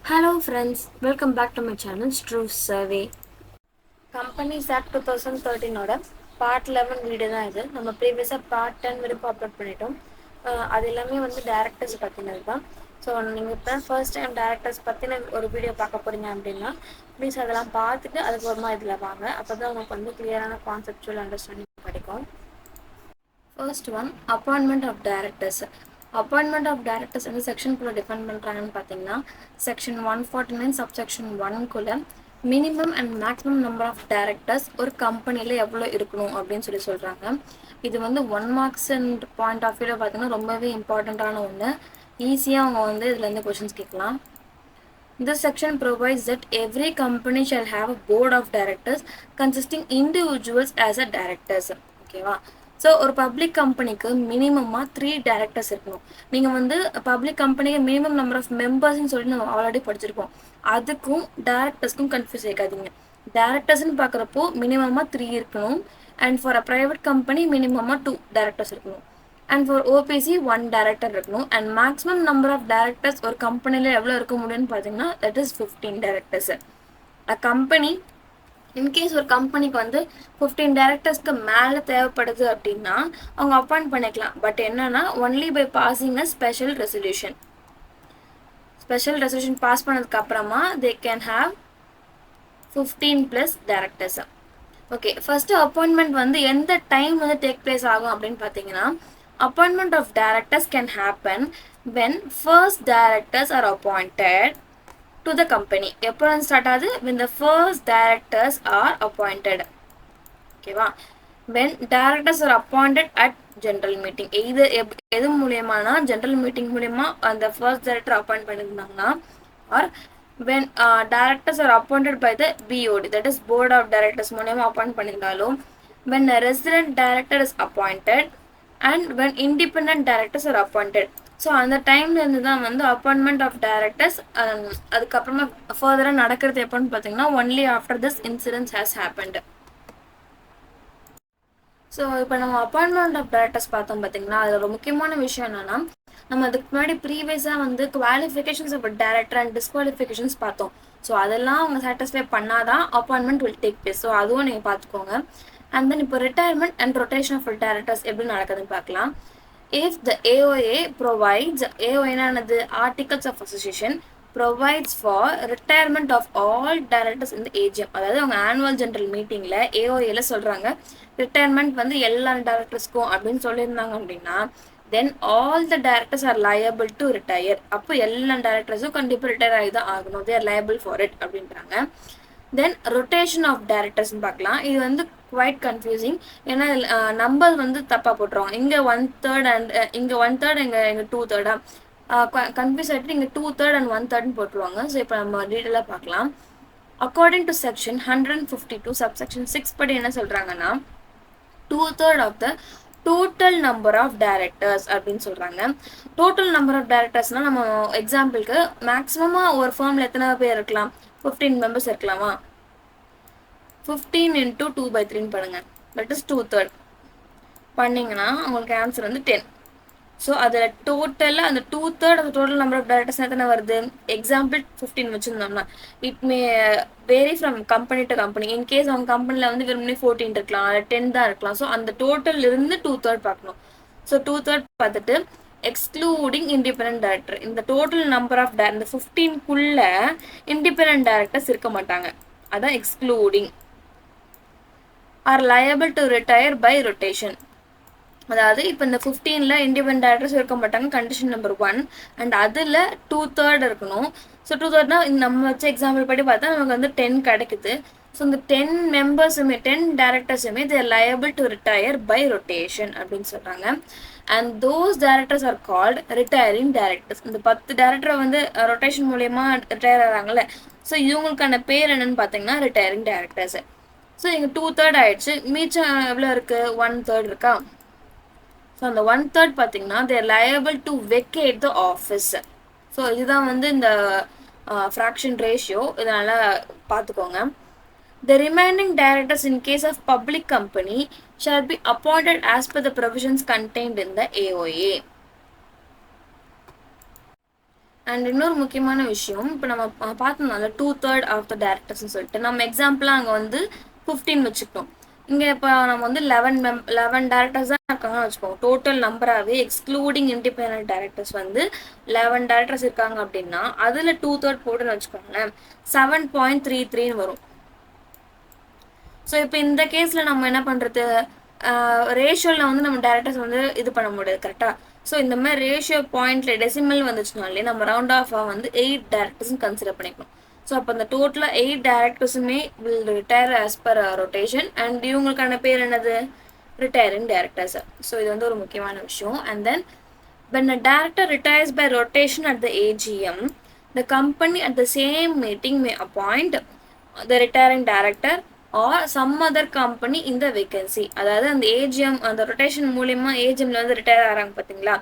Hello friends, welcome back to my channel True Survey. Companies Act 2013 ஓட part 11 video தான் இது. நம்ம ப்ரீவியஸாக பார்ட் 10 வரைக்கும் அப்லோட் பண்ணிட்டோம். அது எல்லாமே வந்து டேரக்டர்ஸ் பற்றினது தான். ஸோ நீங்கள் இப்போ ஃபர்ஸ்ட் டைம் டேரக்டர்ஸ் பற்றின ஒரு வீடியோ பார்க்க போகிறீங்க அப்படின்னா ப்ளீஸ் அதெல்லாம் பார்த்துட்டு அதுக்கப்புறமா இதில் வாங்க. அப்போ தான் உங்களுக்கு வந்து கிளியரான கான்செப்டுவல் அண்டர்ஸ்டாண்டிங் கிடைக்கும். First one, appointment of directors. Appointment of directors வந்து செக்ஷனுக்குள்ளே டிஃபைன் பண்ணுறாங்கன்னு பார்த்தீங்கன்னா செக்ஷன் 149 சப்செக்ஷன் 1குள்ளே minimum and maximum number of directors ஒரு கம்பெனியில் எவ்வளோ இருக்கணும் அப்படின்னு சொல்கிறாங்க. இது வந்து 1 மார்க்ஸ் அண்ட் பாயிண்ட் ஆஃப் வியூவில் பார்த்தீங்கன்னா ரொம்பவே இம்பார்ட்டண்ட்டான ஒன்று. ஈஸியாக அவங்க வந்து இதுலேருந்து கொஷின்ஸ் கேட்கலாம். This section provides that every company shall have a board of directors consisting individuals as a directors. ஓகேவா? ஸோ ஒரு பப்ளிக் கம்பெனிக்கு மினிமமாக 3 டேரக்டர்ஸ் இருக்கணும். நீங்கள் வந்து பப்ளிக் கம்பெனிக்கு மினிமம் நம்பர் ஆஃப் மெம்பர்ஸ்ன்னு சொல்லிட்டு நம்ம ஆல்ரெடி படிச்சிருப்போம். அதுக்கும் டேரக்டர்ஸ்க்கும் கன்ஃபியூஸ் ஆகாதீங்க. டேரக்டர்ஸ்ன்னு பார்க்குறப்போ மினிமமாக 3 இருக்கணும். And for a private company மினிமமாக 2 டேரக்டர்ஸ் இருக்கணும். அண்ட் ஃபார் ஓபிசி 1 டேரக்டர் இருக்கணும். And maximum number of directors ஒரு கம்பெனியில் எவ்வளோ இருக்க முடியும்னு பார்த்தீங்கன்னா that is 15 directors. A company in case ஒரு கம்பெனிக்கு வந்து 15 டேரக்டர்ஸ்க்கு மேலே தேவைப்படுது அப்படின்னா அவங்க அப்பாயிண்ட் பண்ணிக்கலாம். பட் என்னன்னா only by passing a special resolution pass பண்ணதுக்கு அப்புறமா they can have 15 + directors. Okay, first appointment வந்து எந்த டைம் வந்து டேக் பிளேஸ் ஆகும் அப்படின்னு பார்த்தீங்கன்னா appointment of directors can happen when first directors are appointed to the company. எப்போ ஸ்டார்ட் ஆகுது? when the first directors are appointed. ஓகேவா? when directors are appointed at general meeting. எது மூலியமானா ஜெனரல் மீட்டிங் மூலியமா அந்த first director appoint பண்ணியிருந்தாங்கன்னா R when directors are appointed by the BOD, that is board of directors மூலியமா appoint பண்ணியிருந்தாலும் when a resident director is appointed and when independent directors are appointed. So அந்த டைம்ல இருந்து தான் வந்து அப்பாயின்மெண்ட் ஆஃப் டைரக்டர்ஸ் அதுக்கப்புறமா ஃபர்தராக நடக்கிறது எப்போன்னு பார்த்தீங்கன்னா only after this incidents has happened. So இப்போ நம்ம அப்பாயின்மெண்ட் ஆஃப் டைரக்டர்ஸ் பார்த்தோம் பார்த்தீங்கன்னா அதில் ஒரு முக்கியமான விஷயம் என்னன்னா நம்ம அதுக்கு முன்னாடி ப்ரீவியஸாக வந்து qualifications of director and disqualifications பார்த்தோம். ஸோ அதெல்லாம் அவங்க சாட்டிஸ்ஃபை பண்ணாதான் appointment will take place. So அதுவும் நீங்கள் பார்த்துக்கோங்க. அண்ட் தென் இப்போ retirement and rotation of directors எப்படி நடக்குதுன்னு பார்க்கலாம். If the AOA provides, AOA என்னது? Articles of association provides for retirement of all directors in the AGM. அதாவது அவங்க ஆனுவல் ஜெனரல் மீட்டிங்கில் ஏஓஏல சொல்கிறாங்க ரிட்டையர்மெண்ட் வந்து எல்லா டேரக்டர்ஸ்க்கும் அப்படின்னு சொல்லியிருந்தாங்க அப்படின்னா then all the directors are liable to retire. அப்போ எல்லா டேரக்டர்ஸும் கண்டிப்பாக ரிட்டையர் ஆகி தான் ஆகணும். தேர் லயபிள் ஃபார் இட் அப்படின்றாங்க. தென் ரொட்டேஷன் ஆஃப் டேரக்டர்ஸ்ன்னு பார்க்கலாம். இது வந்து குவைட் கன்ஃபியூசிங். ஏன்னா நம்பர் வந்து தப்பாக போட்டுருவாங்க. இங்கே 1/3 அண்ட் இங்கே 1/3 இங்கே 2/3 கன்ஃபியூஸ் ஆகிட்டு இங்கே 2/3 and 1/3 போட்டுருவாங்க. ஸோ இப்போ நம்ம டீட்டெயிலாக பார்க்கலாம். அக்கார்டிங் டு செக்ஷன் 152 சப்செக்ஷன் 6 படி என்ன சொல்கிறாங்கன்னா 2/3 of the total number of directors அப்படின்னு சொல்கிறாங்க. டோட்டல் நம்பர் ஆஃப் டைரக்டர்ஸ்னால் நம்ம எக்ஸாம்பிளுக்கு மேக்ஸிமமாக ஒரு ஃபார்மில் எத்தனை பேர் இருக்கலாம்? 15 மெம்பர்ஸ் இருக்கலாமா? 15 × 2/3 பண்ணுங்க. தட் இஸ் 2/3 பண்ணிங்கன்னா உங்களுக்கு ஆன்சர் வந்து 10. ஸோ அதில் டோட்டலாக அந்த 2/3 அந்த டோட்டல் நம்பர் ஆஃப் டைரக்டர்ஸ் எத்தனை வருது? எக்ஸாம்பிள் 15 வச்சுருந்தோம்னா it may vary from company to company. In case அவங்க கம்பெனியில் வந்து வெறுமனே 14 இருக்கலாம், 10 தான் இருக்கலாம். ஸோ அந்த டோட்டல் இருந்து 2/3 பார்க்கணும். ஸோ 2/3 பார்த்துட்டு எக்ஸ்க்ளூடிங் இண்டிபெண்டன்ட் டைரக்டர். இந்த டோட்டல் நம்பர் ஆஃப் இந்த 15க்குள்ள இண்டிபெண்டன்ட் டைரக்டர்ஸ் இருக்க மாட்டாங்க. அதான் excluding. Are liable to retire by rotation. அதாவது இப்போ இந்த 15ல் இண்டிபெண்டன்ட் டைரக்டர்ஸ் இருக்க மாட்டாங்க, கண்டிஷன் நம்பர் 1. அண்ட் அதில் 2/3 இருக்கணும். ஸோ 2/3 நம்ம வச்ச எக்ஸாம்பிள் படி பார்த்தா நமக்கு வந்து 10 கிடைக்குது. ஸோ இந்த 10 மெம்பர்ஸுமே 10 டேரக்டர்ஸுமே they're liable to retire by rotation அப்படின்னு சொல்கிறாங்க. And those directors are called retiring directors. இந்த 10 டேரக்டரை வந்து ரொட்டேஷன் மூலயமா ரிட்டையர் ஆகிறாங்கல்ல, ஸோ இவங்களுக்கான பேர் என்னன்னு பார்த்தீங்கன்னா ரிட்டையரிங் டேரக்டர்ஸ். ஸோ இங்கே 2/3 ஆயிடுச்சு. மீச்சம் எவ்வளோ இருக்குது? 1/3 இருக்கா? ஸோ அந்த 1/3 பார்த்தீங்கன்னா they're liable to vacate the office. So இதுதான் வந்து இந்த ஃப்ராக்ஷன் ரேஷியோ. இதனால் பார்த்துக்கோங்க. The remaining directors in case of public company shall be appointed as per the provisions contained in the AOA. And இன்னொரு முக்கியமான விஷயம், இப்போ நம்ம பார்த்தோம்னால 2/3 ஆஃப் த டேரக்டர்ஸ்னு சொல்லிட்டு நம்ம எக்ஸாம்பிளாக அங்கே வந்து 15 வச்சுக்கிட்டோம். இங்கே இப்போ நம்ம வந்து 11 டேரக்டர்ஸ் தான் இருக்காங்கன்னு வச்சுக்கோங்க. டோட்டல் நம்பராகவே எக்ஸ்க்ளூடிங் இண்டிபெண்டன்ட் டேரக்டர்ஸ் வந்து 11 டேரக்டர்ஸ் இருக்காங்க அப்படின்னா அதில் 2/3 போட்டுன்னு வச்சுக்கோங்களேன், 7.33 வரும். ஸோ இப்போ இந்த கேஸில் நம்ம என்ன பண்ணுறது, ரேஷியோவில் வந்து நம்ம டேரக்டர்ஸ் வந்து இது பண்ண முடியாது கரெக்டாக. ஸோ இந்த மாதிரி ரேஷியோ பாயிண்ட்ல டெசிமல் வந்துச்சுனாலே நம்ம ரவுண்ட் ஆஃபாக வந்து 8 டேரக்டர்ஸ்னு கன்சிடர் பண்ணிக்கணும். ஸோ அப்போ அந்த டோட்டலாக 8 டேரக்டர்ஸுமே will retire as per rotation. And இவங்களுக்கான பேர் என்னது, ரிட்டையரிங் டேரக்டர்ஸ். ஸோ இது வந்து ஒரு முக்கியமான விஷயம். And then when a director retires by rotation at the AGM, the company at the same meeting may appoint the retiring director or some other company in the vacancy. அதாவது அந்த AGM அந்த rotation மூலயமா ஏஜிஎம்ல வந்து retire ஆகிறாங்க பார்த்தீங்களா,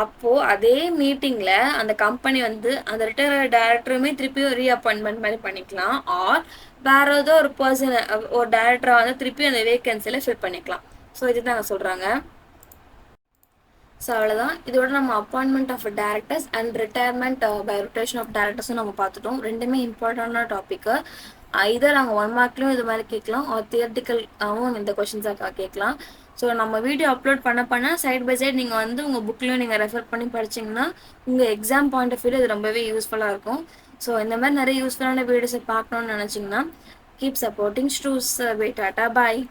அப்போது அதே மீட்டிங்கில் அந்த கம்பெனி வந்து அந்த ரிட்டையர் டைரக்டருமே திருப்பியும் ரீஅப்பாயின்மெண்ட் மாதிரி பண்ணிக்கலாம். ஆர் வேற ஏதோ ஒரு பர்சன் ஒரு டைரக்டரை வந்து திருப்பி அந்த வேகன்சியில் ஃபில் பண்ணிக்கலாம். ஸோ இதுதான் நாங்கள் சொல்கிறாங்க. ஸோ அவ்வளோதான். இதோட நம்ம appointment of directors and retirement by rotation of டேரக்டர்ஸும் நம்ம பார்த்துட்டோம். ரெண்டுமே இம்பார்ட்டண்டான டாப்பிக்கு. இதை நாங்கள் 1 மார்க்லையும் இது மாதிரி கேட்கலாம், ஒரு தியரட்டிக்கலாகவும் இந்த கொஷின்ஸாக கேட்கலாம். ஸோ நம்ம வீடியோ அப்லோட் பண்ண சைட் பை சைட் நீங்கள் வந்து உங்கள் புக்லையும் நீங்கள் ரெஃபர் பண்ணி படிச்சிங்கன்னா உங்கள் எக்ஸாம் பாயிண்ட் ஆஃப் வியூவில் இது ரொம்பவே யூஸ்ஃபுல்லாக இருக்கும். ஸோ இந்த மாதிரி நிறைய யூஸ்ஃபுல்லான வீடியோஸை பார்க்கணுன்னு நினச்சிங்கன்னா கீப் சப்போர்ட்டிங் ஸ்டூஸ். டாட்டா பாய்.